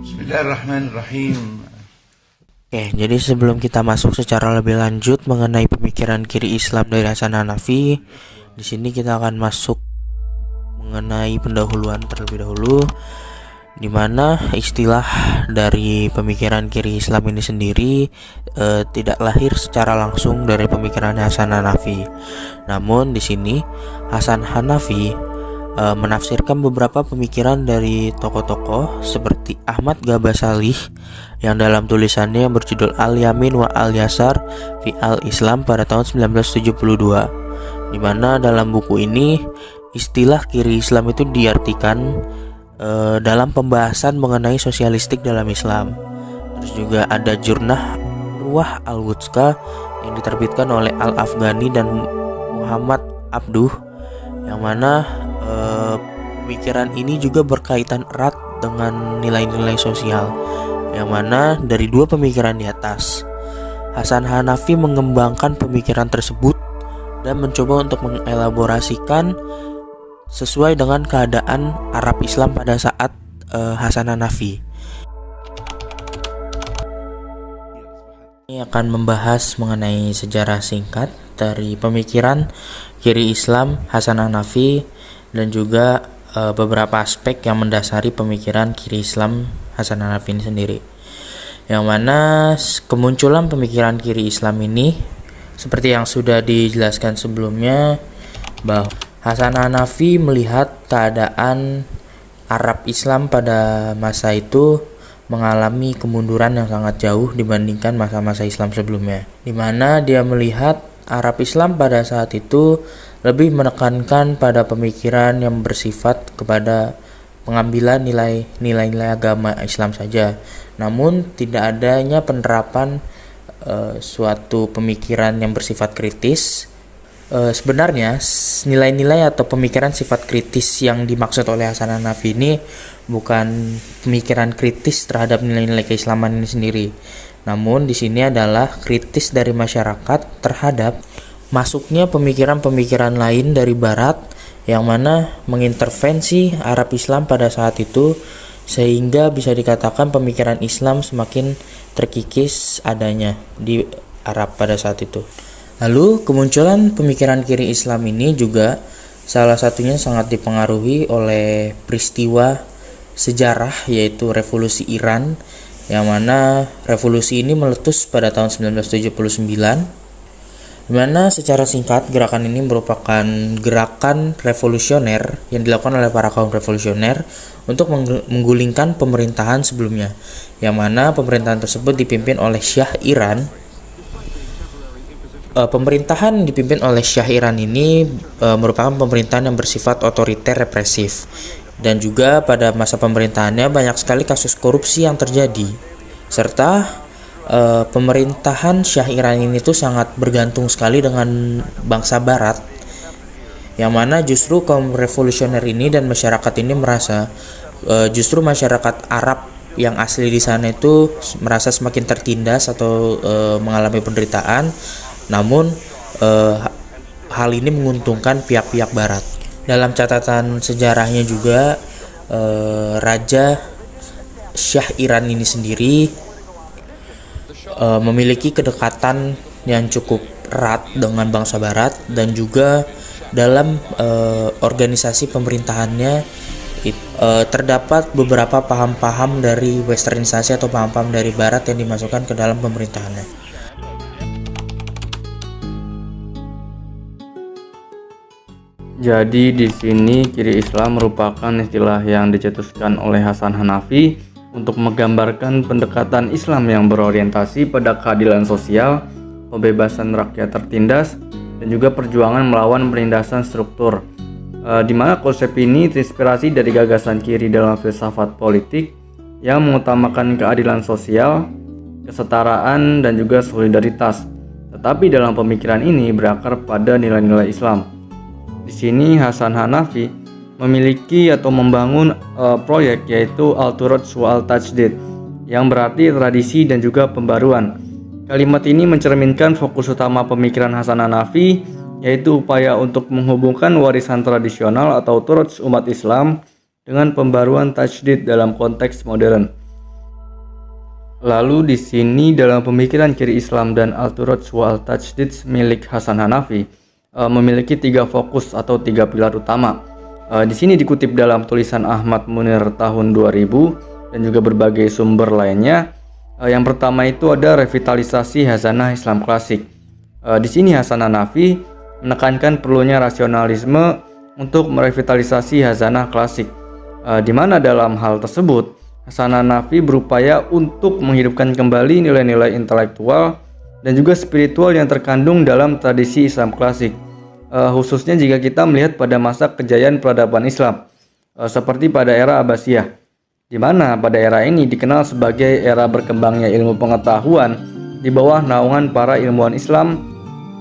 Bismillahirrahmanirrahim. Oke, jadi sebelum kita masuk secara lebih lanjut mengenai pemikiran kiri Islam dari Hasan Hanafi, di sini kita akan masuk mengenai pendahuluan terlebih dahulu, di mana istilah dari pemikiran kiri Islam ini sendiri tidak lahir secara langsung dari pemikiran Hasan Hanafi. Namun di sini Hasan Hanafi menafsirkan beberapa pemikiran dari tokoh-tokoh seperti Ahmad Ghazali yang dalam tulisannya yang berjudul Al-Yamin wa Al-Yasar fi Al-Islam pada tahun 1972, di mana dalam buku ini istilah kiri Islam itu diartikan dalam pembahasan mengenai sosialistik dalam Islam. Terus juga ada Jurnah Ruwah Al-Wuthqa yang diterbitkan oleh Al-Afghani dan Muhammad Abduh, yang mana pemikiran ini juga berkaitan erat dengan nilai-nilai sosial, yang mana dari dua pemikiran di atas, Hasan Hanafi mengembangkan pemikiran tersebut dan mencoba untuk mengelaborasikan sesuai dengan keadaan Arab Islam pada saat Hasan Hanafi. Ini akan membahas mengenai sejarah singkat dari pemikiran kiri Islam Hasan Hanafi dan juga beberapa aspek yang mendasari pemikiran kiri Islam Hasan Hanafi ini sendiri. Yang mana kemunculan pemikiran kiri Islam ini seperti yang sudah dijelaskan sebelumnya, bahwa Hasan Hanafi melihat keadaan Arab Islam pada masa itu mengalami kemunduran yang sangat jauh dibandingkan masa-masa Islam sebelumnya, di mana dia melihat Arab Islam pada saat itu lebih menekankan pada pemikiran yang bersifat kepada pengambilan nilai-nilai agama Islam saja, namun tidak adanya penerapan suatu pemikiran yang bersifat kritis. Sebenarnya nilai-nilai atau pemikiran sifat kritis yang dimaksud oleh Hasan Hanafi ini bukan pemikiran kritis terhadap nilai-nilai keislaman ini sendiri, namun di sini adalah kritis dari masyarakat terhadap masuknya pemikiran-pemikiran lain dari Barat yang mana mengintervensi Arab Islam pada saat itu, sehingga bisa dikatakan pemikiran Islam semakin terkikis adanya di Arab pada saat itu. Lalu kemunculan pemikiran kiri Islam ini juga salah satunya sangat dipengaruhi oleh peristiwa sejarah, yaitu revolusi Iran, yang mana revolusi ini meletus pada tahun 1979, di mana secara singkat gerakan ini merupakan gerakan revolusioner yang dilakukan oleh para kaum revolusioner untuk menggulingkan pemerintahan sebelumnya, yang mana pemerintahan tersebut dipimpin oleh Syah Iran. Pemerintahan dipimpin oleh Syah Iran ini merupakan pemerintahan yang bersifat otoriter represif, dan juga pada masa pemerintahannya banyak sekali kasus korupsi yang terjadi, serta pemerintahan Syah Iran ini tuh sangat bergantung sekali dengan bangsa Barat, yang mana justru kaum revolusioner ini dan masyarakat ini merasa justru masyarakat Arab yang asli di sana itu merasa semakin tertindas atau mengalami penderitaan. Namun hal ini menguntungkan pihak-pihak Barat. Dalam catatan sejarahnya juga Raja Syah Iran ini sendiri memiliki kedekatan yang cukup erat dengan bangsa Barat, dan juga dalam organisasi pemerintahannya terdapat beberapa paham-paham dari westernisasi atau paham-paham dari Barat yang dimasukkan ke dalam pemerintahannya. Jadi di sini kiri Islam merupakan istilah yang dicetuskan oleh Hasan Hanafi untuk menggambarkan pendekatan Islam yang berorientasi pada keadilan sosial, pembebasan rakyat tertindas, dan juga perjuangan melawan penindasan struktur. Di mana konsep ini terinspirasi dari gagasan kiri dalam filsafat politik yang mengutamakan keadilan sosial, kesetaraan, dan juga solidaritas. Tetapi dalam pemikiran ini berakar pada nilai-nilai Islam. Di sini Hasan Hanafi memiliki atau membangun proyek yaitu Al-Turuth wa Al-Tajdid, yang berarti tradisi dan juga pembaruan. Kalimat ini mencerminkan fokus utama pemikiran Hasan Hanafi, yaitu upaya untuk menghubungkan warisan tradisional atau turuth umat Islam dengan pembaruan tajdid dalam konteks modern. Lalu di sini dalam pemikiran kiri Islam dan Al-Turaj wa Al-Tajdid milik Hasan Hanafi memiliki 3 fokus atau 3 pilar utama. Di sini dikutip dalam tulisan Ahmad Munir tahun 2000 dan juga berbagai sumber lainnya. Yang pertama itu ada revitalisasi Hasanah Islam klasik. Di sini Hasan Hanafi menekankan perlunya rasionalisme untuk merevitalisasi Hasanah klasik. Di mana dalam hal tersebut Hasan Hanafi berupaya untuk menghidupkan kembali nilai-nilai intelektual dan juga spiritual yang terkandung dalam tradisi Islam klasik, khususnya jika kita melihat pada masa kejayaan peradaban Islam, seperti pada era Abbasiyah, di mana pada era ini dikenal sebagai era berkembangnya ilmu pengetahuan di bawah naungan para ilmuwan Islam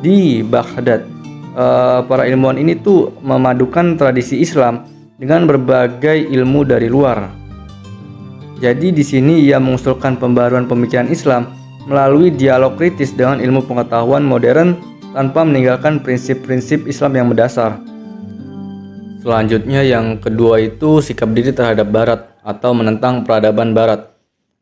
di Baghdad. Para ilmuwan ini tuh memadukan tradisi Islam dengan berbagai ilmu dari luar. Jadi di sini ia mengusulkan pembaruan pemikiran Islam melalui dialog kritis dengan ilmu pengetahuan modern tanpa meninggalkan prinsip-prinsip Islam yang mendasar. Selanjutnya yang kedua itu sikap diri terhadap Barat atau menentang peradaban Barat.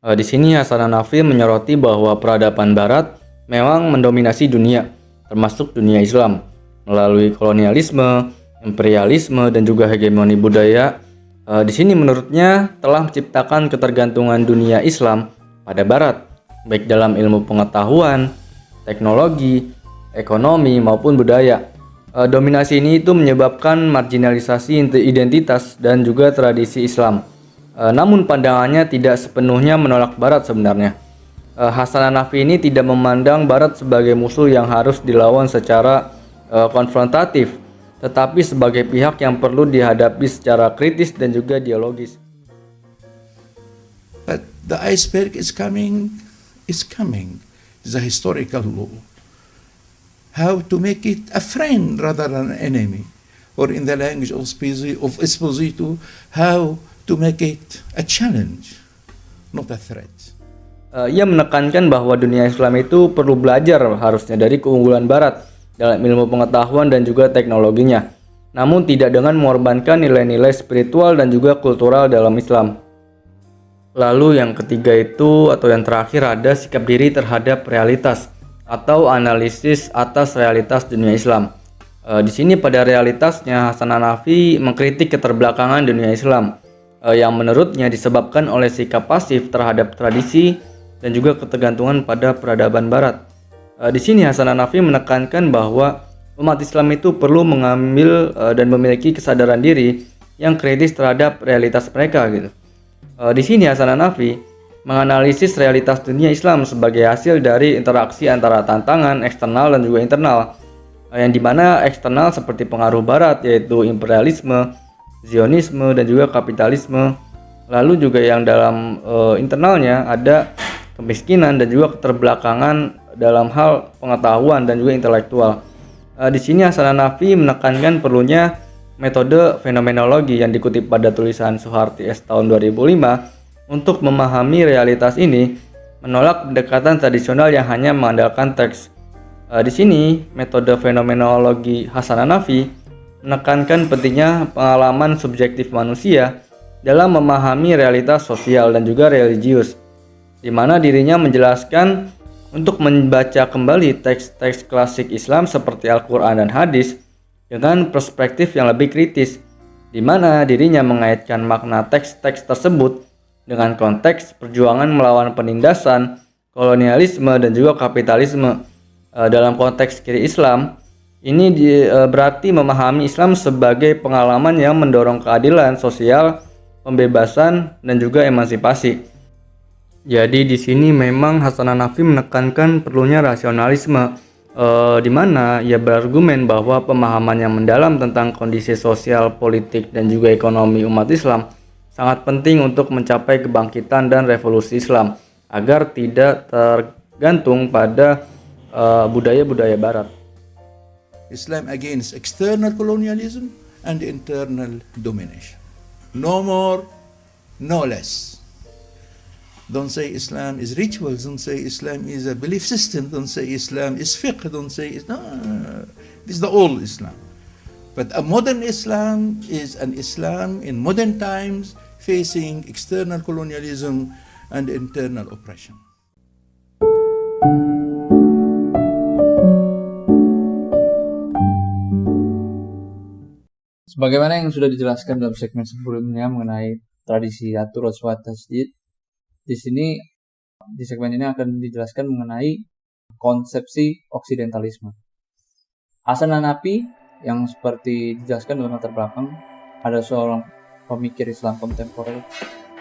Di sini Hasan Hanafi menyoroti bahwa peradaban Barat memang mendominasi dunia, termasuk dunia Islam, melalui kolonialisme, imperialisme, dan juga hegemoni budaya. Di sini menurutnya telah menciptakan ketergantungan dunia Islam pada Barat, baik dalam ilmu pengetahuan, teknologi, ekonomi, maupun budaya. Dominasi ini itu menyebabkan marginalisasi identitas dan juga tradisi Islam. Namun pandangannya tidak sepenuhnya menolak Barat sebenarnya. Hasan Hanafi ini tidak memandang Barat sebagai musuh yang harus dilawan secara konfrontatif, tetapi sebagai pihak yang perlu dihadapi secara kritis dan juga dialogis. But the iceberg is coming. It's a historical law. How to make it a friend rather than an enemy. Or in the language of Esposito, how to make it a challenge, not a threat. Ia menekankan bahwa dunia Islam itu perlu belajar harusnya dari keunggulan Barat dalam ilmu pengetahuan dan juga teknologinya, namun tidak dengan mengorbankan nilai-nilai spiritual dan juga kultural dalam Islam. Lalu yang ketiga itu atau yang terakhir ada sikap diri terhadap realitas atau analisis atas realitas dunia Islam. Di sini pada realitasnya Hasan Hanafi mengkritik keterbelakangan dunia Islam yang menurutnya disebabkan oleh sikap pasif terhadap tradisi dan juga ketergantungan pada peradaban Barat. Di sini Hasan Hanafi menekankan bahwa umat Islam itu perlu mengambil dan memiliki kesadaran diri yang kritis terhadap realitas mereka gitu. Di sini Hasan Hanafi menganalisis realitas dunia Islam sebagai hasil dari interaksi antara tantangan eksternal dan juga internal, yang dimana eksternal seperti pengaruh Barat yaitu imperialisme, Zionisme, dan juga kapitalisme. Lalu juga yang dalam internalnya ada kemiskinan dan juga keterbelakangan dalam hal pengetahuan dan juga intelektual. Di sini Hasan Hanafi menekankan perlunya metode fenomenologi yang dikutip pada tulisan Suharti S tahun 2005 untuk memahami realitas ini, menolak pendekatan tradisional yang hanya mengandalkan teks. Di sini metode fenomenologi Hasan Hanafi menekankan pentingnya pengalaman subjektif manusia dalam memahami realitas sosial dan juga religius, di mana dirinya menjelaskan untuk membaca kembali teks-teks klasik Islam seperti Al-Quran dan Hadis dengan perspektif yang lebih kritis, di mana dirinya mengaitkan makna teks-teks tersebut dengan konteks perjuangan melawan penindasan, kolonialisme, dan juga kapitalisme. Dalam konteks kiri Islam, ini berarti memahami Islam sebagai pengalaman yang mendorong keadilan sosial, pembebasan, dan juga emansipasi. Jadi di sini memang Hasan Hanafi menekankan perlunya rasionalisme, di mana ia berargumen bahwa pemahaman yang mendalam tentang kondisi sosial, politik, dan juga ekonomi umat Islam sangat penting untuk mencapai kebangkitan dan revolusi Islam agar tidak tergantung pada budaya-budaya Barat. Islam against external colonialism and internal domination. No more, no less. Don't say Islam is rituals. Don't say Islam is a belief system. Don't say Islam is fiqh. Don't say no. This is the old Islam. But a modern Islam is an Islam in modern times facing external colonialism and internal oppression. Sebagaimana yang sudah dijelaskan dalam segmen sebelumnya mengenai tradisi Atur Shawat Tasdid, di sini di segmen ini akan dijelaskan mengenai konsepsi oksidentalisme. Hasan Hanafi yang seperti dijelaskan dalam latar belakang ada seorang pemikir Islam kontemporer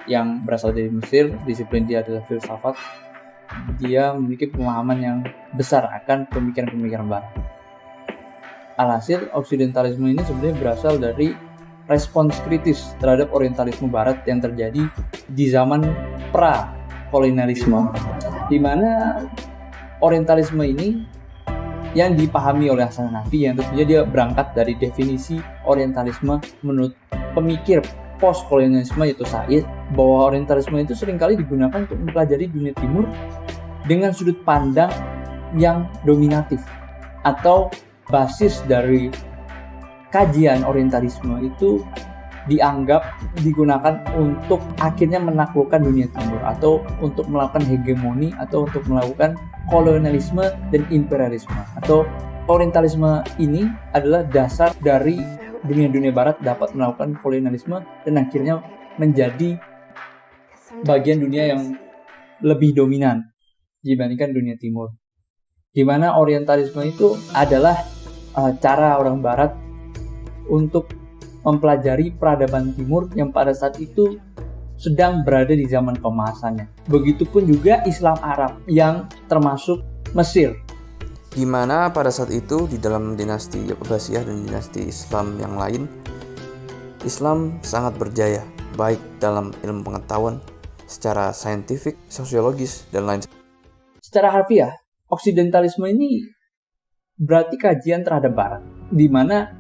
yang berasal dari Mesir, disiplin dia adalah filsafat. Dia memiliki pemahaman yang besar akan pemikiran-pemikiran barat. Alhasil, oksidentalisme ini sebenarnya berasal dari respons kritis terhadap orientalisme barat yang terjadi di zaman pra-kolonialisme, di mana orientalisme ini yang dipahami oleh Hasan Hanafi, yang tentunya dia berangkat dari definisi orientalisme menurut pemikir post-kolonialisme yaitu Said, bahwa orientalisme itu seringkali digunakan untuk mempelajari dunia timur dengan sudut pandang yang dominatif, atau basis dari kajian orientalisme itu dianggap digunakan untuk akhirnya menaklukkan dunia timur, atau untuk melakukan hegemoni, atau untuk melakukan kolonialisme dan imperialisme. Atau orientalisme ini adalah dasar dari dunia barat dapat melakukan kolonialisme dan akhirnya menjadi bagian dunia yang lebih dominan dibandingkan dunia timur, di mana orientalisme itu adalah cara orang barat untuk mempelajari peradaban timur yang pada saat itu sedang berada di zaman keemasannya. Begitupun juga Islam Arab yang termasuk Mesir, di mana pada saat itu di dalam dinasti Abbasiyah dan dinasti Islam yang lain, Islam sangat berjaya baik dalam ilmu pengetahuan secara saintifik, sosiologis, dan lain. Secara harfiah, oksidentalisme ini berarti kajian terhadap barat, di mana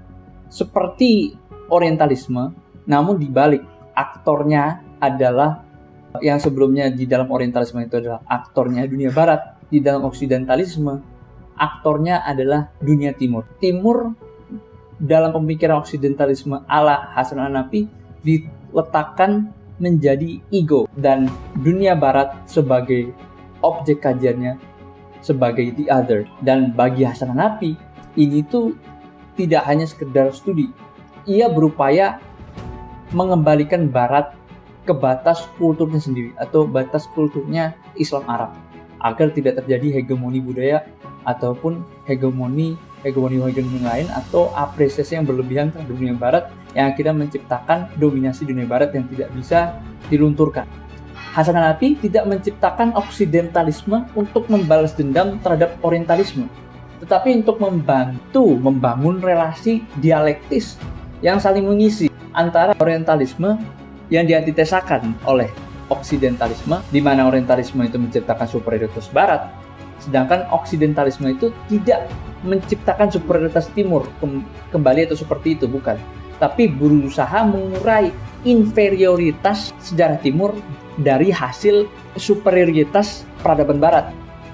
seperti orientalisme, namun dibalik aktornya adalah yang sebelumnya di dalam orientalisme itu adalah aktornya dunia barat, di dalam oksidentalisme aktornya adalah dunia timur. Timur dalam pemikiran oksidentalisme ala Hasan Hanafi diletakkan menjadi ego, dan dunia barat sebagai objek kajiannya sebagai the other. Dan bagi Hasan Hanafi ini tuh tidak hanya sekedar studi, ia berupaya mengembalikan barat ke batas kulturnya sendiri atau batas kulturnya Islam Arab, agar tidak terjadi hegemoni budaya ataupun hegemoni lain atau apresiasi yang berlebihan terhadap dunia barat yang akhirnya menciptakan dominasi dunia barat yang tidak bisa dilunturkan. Hasan Hanafi tidak menciptakan oksidentalisme untuk membalas dendam terhadap orientalisme, tetapi untuk membantu membangun relasi dialektis yang saling mengisi antara orientalisme yang diantitesakan oleh oksidentalisme, di mana orientalisme itu menciptakan superioritas barat, sedangkan oksidentalisme itu tidak menciptakan superioritas timur kembali atau seperti itu, bukan, tapi berusaha mengurai inferioritas sejarah timur dari hasil superioritas peradaban barat.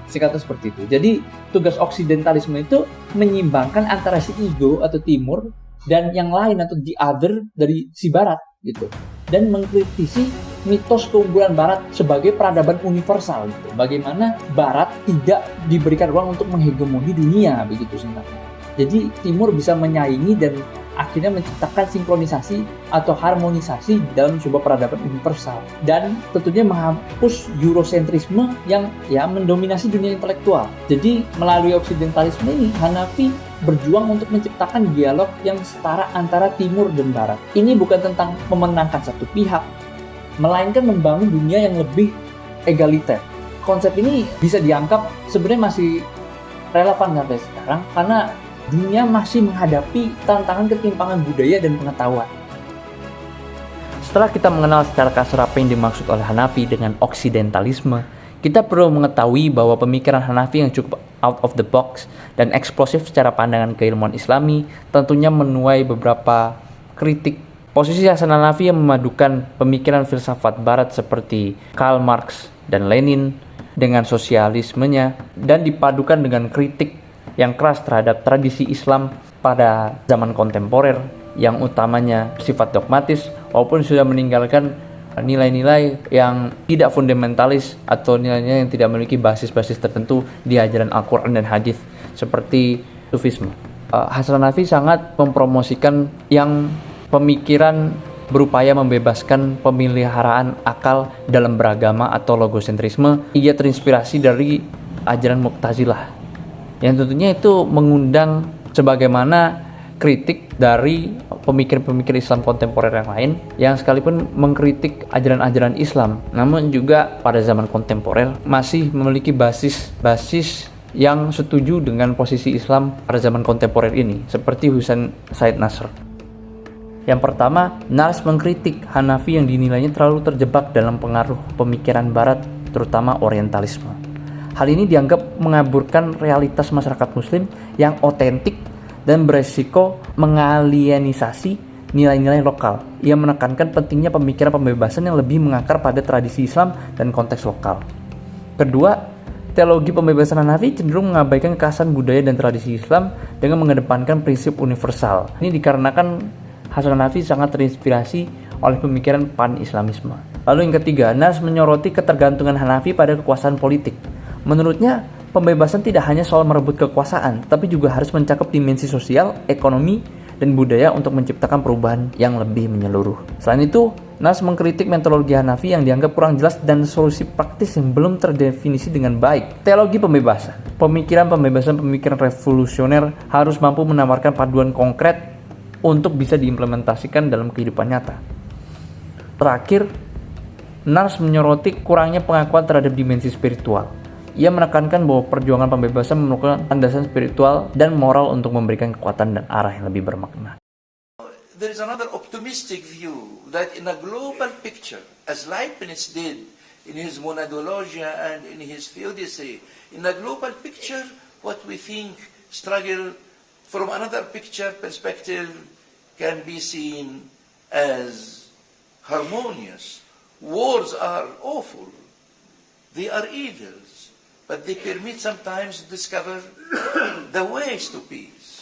Singkatnya seperti itu. Jadi tugas oksidentalisme itu menyimbangkan antara si ego atau timur dan yang lain atau the other dari si barat gitu, dan mengkritisi mitos keunggulan barat sebagai peradaban universal gitu. Bagaimana barat tidak diberikan ruang untuk menghegemoni dunia, begitu singkatnya. Jadi timur bisa menyaingi dan akhirnya menciptakan sinkronisasi atau harmonisasi dalam sebuah peradaban universal, dan tentunya menghapus eurosentrisme yang mendominasi dunia intelektual. Jadi melalui oksidentalisme ini Hanafi berjuang untuk menciptakan dialog yang setara antara timur dan barat. Ini bukan tentang memenangkan satu pihak, melainkan membangun dunia yang lebih egaliter. Konsep ini bisa dianggap sebenarnya masih relevan sampai sekarang karena dunia masih menghadapi tantangan ketimpangan budaya dan pengetahuan. Setelah kita mengenal secara kasar apa yang dimaksud oleh Hanafi dengan oksidentalisme, kita perlu mengetahui bahwa pemikiran Hanafi yang cukup out of the box dan eksplosif secara pandangan keilmuan Islami tentunya menuai beberapa kritik. Posisi Hasan Hanafi yang memadukan pemikiran filsafat barat seperti Karl Marx dan Lenin dengan sosialismenya dan dipadukan dengan kritik yang keras terhadap tradisi Islam pada zaman kontemporer yang utamanya bersifat dogmatis, walaupun sudah meninggalkan nilai-nilai yang tidak fundamentalis atau nilai-nilai yang tidak memiliki basis-basis tertentu di ajaran Al-Quran dan Hadis seperti Sufisme. Hasan Hanafi sangat mempromosikan yang pemikiran berupaya membebaskan pemeliharaan akal dalam beragama atau logosentrisme. Ia terinspirasi dari ajaran Mu'tazilah yang tentunya itu mengundang sebagaimana kritik dari pemikir-pemikir Islam kontemporer yang lain yang sekalipun mengkritik ajaran-ajaran Islam, namun juga pada zaman kontemporer masih memiliki basis yang setuju dengan posisi Islam pada zaman kontemporer ini, seperti Husain Said Nasr. Yang pertama, Nas mengkritik Hanafi yang dinilainya terlalu terjebak dalam pengaruh pemikiran Barat, terutama Orientalisme. Hal ini dianggap mengaburkan realitas masyarakat Muslim yang otentik dan beresiko mengalienisasi nilai-nilai lokal. Ia menekankan pentingnya pemikiran pembebasan yang lebih mengakar pada tradisi Islam dan konteks lokal. Kedua, teologi pembebasan Hanafi cenderung mengabaikan kekhasan budaya dan tradisi Islam dengan mengedepankan prinsip universal. Ini dikarenakan Hasan Hanafi sangat terinspirasi oleh pemikiran pan-Islamisme. Lalu yang ketiga, Nas menyoroti ketergantungan Hanafi pada kekuasaan politik. Menurutnya, pembebasan tidak hanya soal merebut kekuasaan, tetapi juga harus mencakup dimensi sosial, ekonomi, dan budaya untuk menciptakan perubahan yang lebih menyeluruh. Selain itu, Nas mengkritik metodologi Hanafi yang dianggap kurang jelas dan solusi praktis yang belum terdefinisi dengan baik. Teologi pembebasan. Pemikiran revolusioner harus mampu menawarkan paduan konkret untuk bisa diimplementasikan dalam kehidupan nyata. Terakhir, Nas menyoroti kurangnya pengakuan terhadap dimensi spiritual. Ia menekankan bahwa perjuangan pembebasan memerlukan landasan spiritual dan moral untuk memberikan kekuatan dan arah yang lebih bermakna. There is another optimistic view that in a global picture, as Leibniz did in his Monadologia and in his Theodicy, in a global picture, what we think struggle from another picture perspective can be seen as harmonious. Wars are awful. They are evils. But they permit sometimes to discover the ways to peace.